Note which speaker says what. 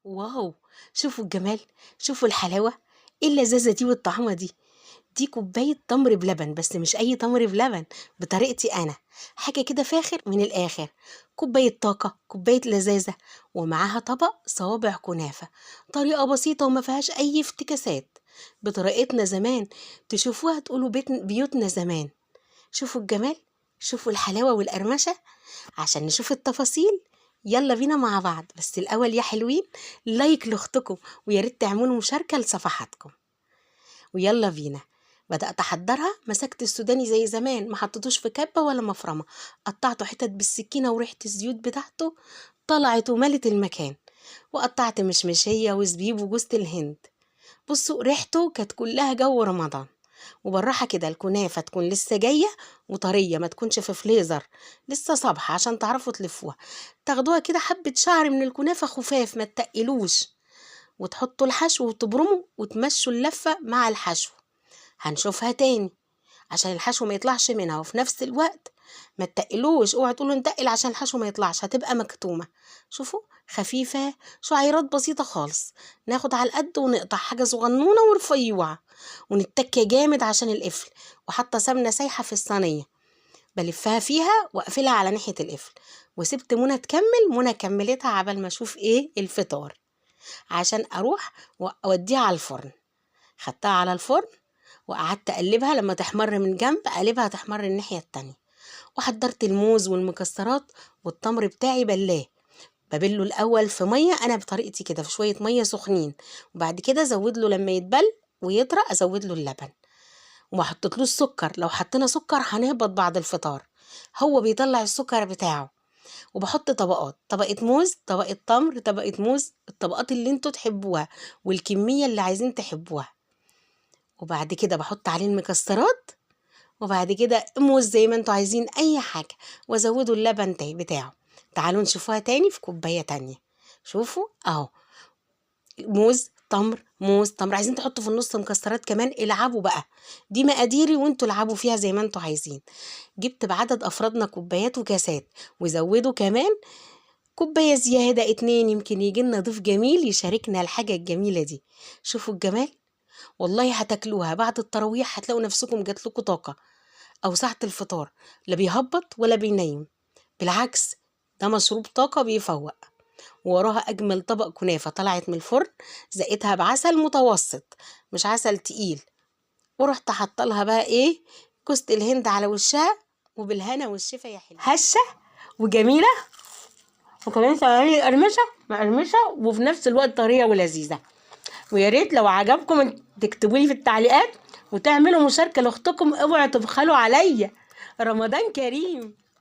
Speaker 1: واو! شوفوا الجمال، شوفوا الحلاوة، إيه اللذاذة دي والطعامة دي! دي كوباية تمر بلبن، بس مش أي تمر بلبن، بطريقتي أنا، حاجة كده فاخر من الآخر، كوباية طاقة، كوباية لذاذة، ومعاها طبق صوابع كنافة، طريقة بسيطة وما فيهاش أي افتكاسات، بطريقتنا زمان، تشوفوها تقولوا بيوتنا زمان. شوفوا الجمال، شوفوا الحلاوة والقرمشة. عشان نشوف التفاصيل يلا بينا مع بعض، بس الأول يا حلوين لايك لأختكم، ويا ريت تعملوا مشاركة لصفحاتكم. ويلا بينا. بدأت أحضرها، مسكت السوداني زي زمان، ما حطيتوش في كبة ولا مفرمة، قطعته حتت بالسكينة وريحة الزيوت بتاعته طلعت وملت المكان، وقطعت مشمشية وزبيب وجوز الهند. بصوا ريحته كانت كلها جو رمضان. وبالراحة كده الكنافة تكون لسه جاية وطرية، ما تكونش في فليزر، لسه صبحة عشان تعرفوا تلفوها. تاخدوها كده حبة شعر من الكنافة خفاف، ما تقلوش، وتحطوا الحشو وتبرموا وتمشوا اللفة مع الحشو. هنشوفها تاني عشان الحشو ما يطلعش منها، وفي نفس الوقت ما تقلوش، اوعى تقولوا نتقل عشان الحشو ما يطلعش، هتبقى مكتومة. شوفوا خفيفة، شعيرات بسيطة خالص، ناخد على القد ونقطع حاجة صغنونة ورفيوعة، ونتكي جامد عشان القفل. وحاطة سمنة سايحة في الصينية، بلفها فيها واقفلها على ناحية القفل، وسبت منى تكمل. منى كملتها عبال ما اشوف ايه الفطار، عشان اروح واوديها على الفرن. خدتها على الفرن وقعدت اقلبها، لما تحمر من جنب اقلبها تحمر الناحية التانية. وحضرت الموز والمكسرات والتمر بتاعي بلاه، ببله الاول في ميه، انا بطريقتي كده في شويه ميه سخنين، وبعد كده ازود له لما يتبل ويطرى ازود له اللبن، وما حطيتلوش سكر، لو حطينا سكر هنهبط بعد الفطار، هو بيطلع السكر بتاعه. وبحط طبقات، طبقة موز، طبقة تمر، طبقة موز، الطبقات اللي انتوا تحبوها والكمية اللي عايزين تحبوها. وبعد كده بحط عليه المكسرات، وبعد كده موز زي ما انتوا عايزين اي حاجة، وازودوا اللبن بتاعه. تعالوا نشوفوها تاني في كوباية تانية. شوفوا اهو، موز تمر موز تمر، عايزين تحطوا في النص مكسرات كمان العبوا بقى، دي مقاديري وانتوا العبوا فيها زي ما انتوا عايزين. جبت بعدد افرادنا كوبايات وكاسات، وزودوا كمان كوباية زيادة، 2، يمكن يجيلنا ضيف جميل يشاركنا الحاجة الجميلة دي. شوفوا الجمال، والله هتاكلوها بعد التراويح هتلاقوا نفسكم جاتلكوا طاقة، أو ساعة الفطار، لا بيهبط ولا بينيم، بالعكس ده مشروب طاقة بيفوق. ووراها أجمل طبق كنافة طلعت من الفرن، زقتها بعسل متوسط مش عسل تقيل، ورحت حاطلها بقى إيه، جوز الهند على وشها، وبالهنا والشفا يا حلو، هشة وجميلة، وكمان سواري قرمشة مقرمشة، وفي نفس الوقت طرية ولذيذة. ويا ريت لو عجبكم تكتبوا لي في التعليقات، وتعملوا مشاركة لاختكم، اوعوا تبخلوا عليا. رمضان كريم.